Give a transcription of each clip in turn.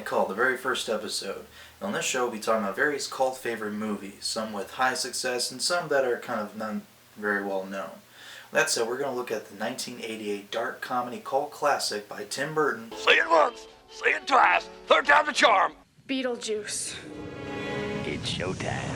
Cult, the very first episode. And on this show, we'll be talking about various cult favorite movies, some with high success and some that are kind of not very well known. That said, we're going to look at the 1988 dark comedy cult classic by Tim Burton. Say it once, say it twice, third time's the charm. Beetlejuice. It's showtime.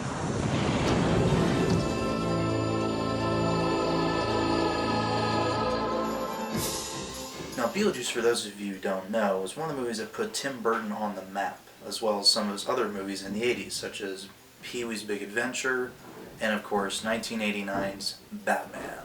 Now, Beetlejuice, for those of you who don't know, was one of the movies that put Tim Burton on the map, as well as some of his other movies in the 80s, such as Pee-wee's Big Adventure, and of course, 1989's Batman.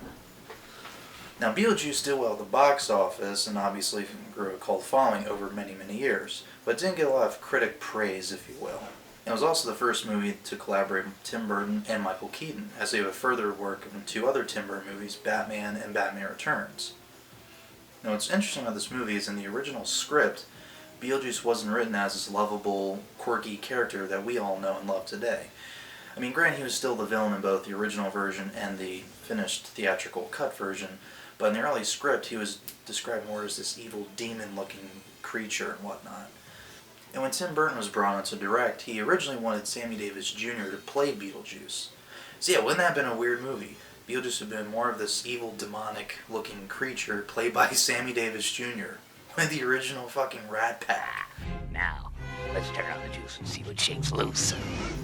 Now, Beetlejuice did well at the box office, and obviously grew a cult following over many, many years, but didn't get a lot of critic praise, if you will. It was also the first movie to collaborate with Tim Burton and Michael Keaton, as they would further work in two other Tim Burton movies, Batman and Batman Returns. Now, what's interesting about this movie is in the original script, Beetlejuice wasn't written as this lovable, quirky character that we all know and love today. I mean, granted, he was still the villain in both the original version and the finished theatrical cut version, but in the early script, he was described more as this evil, demon-looking creature and whatnot. And when Tim Burton was brought on to direct, he originally wanted Sammy Davis Jr. to play Beetlejuice. So yeah, wouldn't that have been a weird movie? Beetlejuice would have been more of this evil, demonic-looking creature played by Sammy Davis Jr. with the original fucking Rat Pack. Now, let's turn on the juice and see what shakes loose.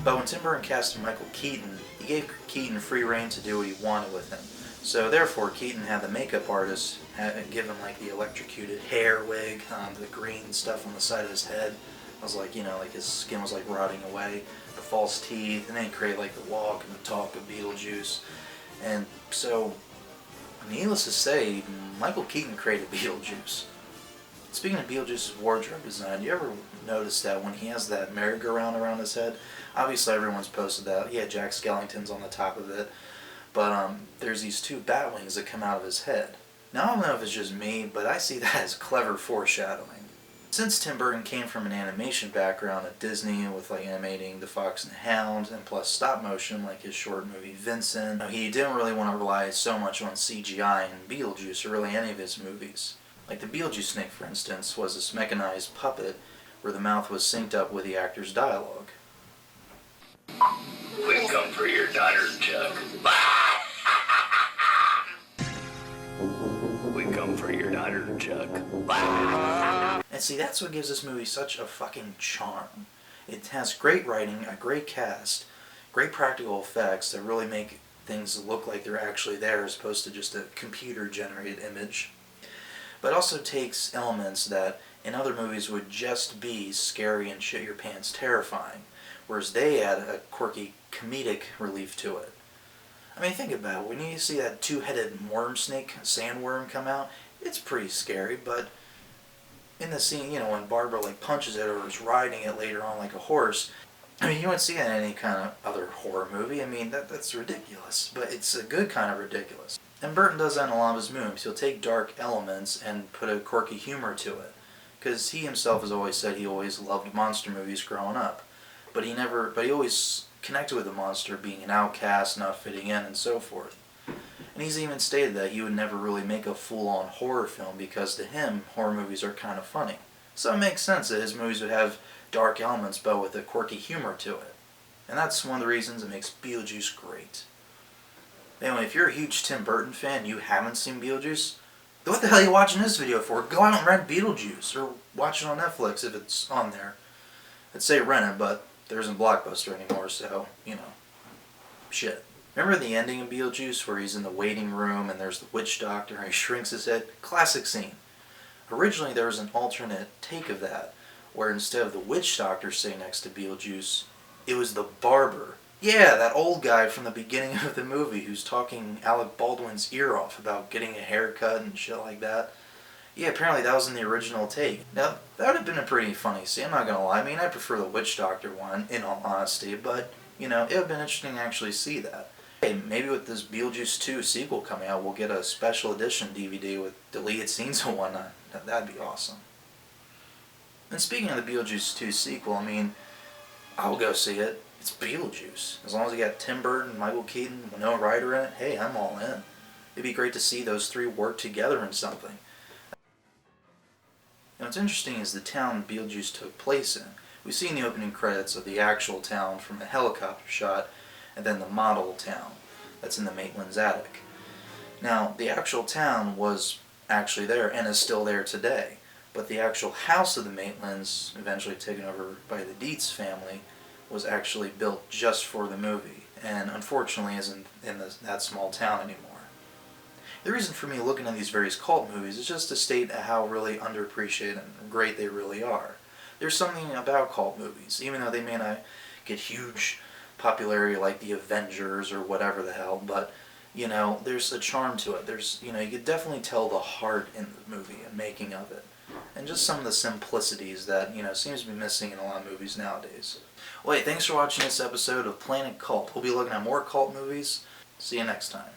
But when Tim Burton casted Michael Keaton, he gave Keaton free rein to do what he wanted with him. So therefore, Keaton had the makeup artist give him like the electrocuted hair wig, the green stuff on the side of his head. It was like, like his skin was like rotting away, the false teeth, and then he created like the walk and the talk of Beetlejuice. And so, needless to say, Michael Keaton created Beetlejuice. Speaking of Beetlejuice's wardrobe design, do you ever notice that when he has that merry-go-round around his head, obviously everyone's posted that, yeah, Jack Skellington's on the top of it, but there's these two bat wings that come out of his head. Now, I don't know if it's just me, but I see that as clever foreshadowing. Since Tim Burton came from an animation background at Disney with like animating The Fox and the Hound and plus stop motion like his short movie Vincent, he didn't really want to rely so much on CGI in Beetlejuice or really any of his movies. Like the Beetlejuice snake, for instance, was this mechanized puppet where the mouth was synced up with the actor's dialogue. We come for your daughter, Chuck. We come for your daughter, Chuck. And see, that's what gives this movie such a fucking charm. It has great writing, a great cast, great practical effects that really make things look like they're actually there as opposed to just a computer-generated image. But also takes elements that in other movies would just be scary and shit-your-pants terrifying, whereas they add a quirky comedic relief to it. I mean, think about it. When you see that two-headed worm snake, sandworm, come out, it's pretty scary, but in the scene, when Barbara like punches it or is riding it later on like a horse, I mean, you wouldn't see that in any kind of other horror movie. I mean, that's ridiculous, but it's a good kind of ridiculous. And Burton does that in a lot of his movies. He'll take dark elements and put a quirky humor to it, because he himself has always said he always loved monster movies growing up, but he always connected with the monster being an outcast, not fitting in, and so forth. And he's even stated that he would never really make a full-on horror film because to him, horror movies are kind of funny. So it makes sense that his movies would have dark elements but with a quirky humor to it. And that's one of the reasons it makes Beetlejuice great. Anyway, if you're a huge Tim Burton fan and you haven't seen Beetlejuice, what the hell are you watching this video for? Go out and rent Beetlejuice, or watch it on Netflix if it's on there. I'd say rent it, but there isn't Blockbuster anymore, so, shit. Remember the ending of Beetlejuice where he's in the waiting room and there's the witch doctor and he shrinks his head? Classic scene. Originally there was an alternate take of that, where instead of the witch doctor sitting next to Beetlejuice, it was the barber. Yeah, that old guy from the beginning of the movie who's talking Alec Baldwin's ear off about getting a haircut and shit like that. Yeah, apparently that was in the original take. Now, that would have been a pretty funny scene, I'm not gonna lie. I mean, I prefer the witch doctor one, in all honesty, but, it would have been interesting to actually see that. Hey, maybe with this Beetlejuice 2 sequel coming out, we'll get a special edition DVD with deleted scenes and whatnot. That'd be awesome. And speaking of the Beetlejuice 2 sequel, I mean, I'll go see it. It's Beetlejuice. As long as you got Tim Burton, Michael Keaton, Winona Ryder in it, hey, I'm all in. It'd be great to see those three work together in something. And what's interesting is the town Beetlejuice took place in. We see in the opening credits of the actual town from a helicopter shot, and then the model town that's in the Maitland's attic. Now, the actual town was actually there and is still there today, but the actual house of the Maitlands, eventually taken over by the Dietz family, was actually built just for the movie, and unfortunately isn't in that small town anymore. The reason for me looking at these various cult movies is just to state how really underappreciated and great they really are. There's something about cult movies, even though they may not get huge popularity like the Avengers or whatever the hell, but there's a charm to it. You could definitely tell the heart in the movie and making of it. And just some of the simplicities that, seems to be missing in a lot of movies nowadays. Well, hey, thanks for watching this episode of Planet Cult. We'll be looking at more cult movies. See you next time.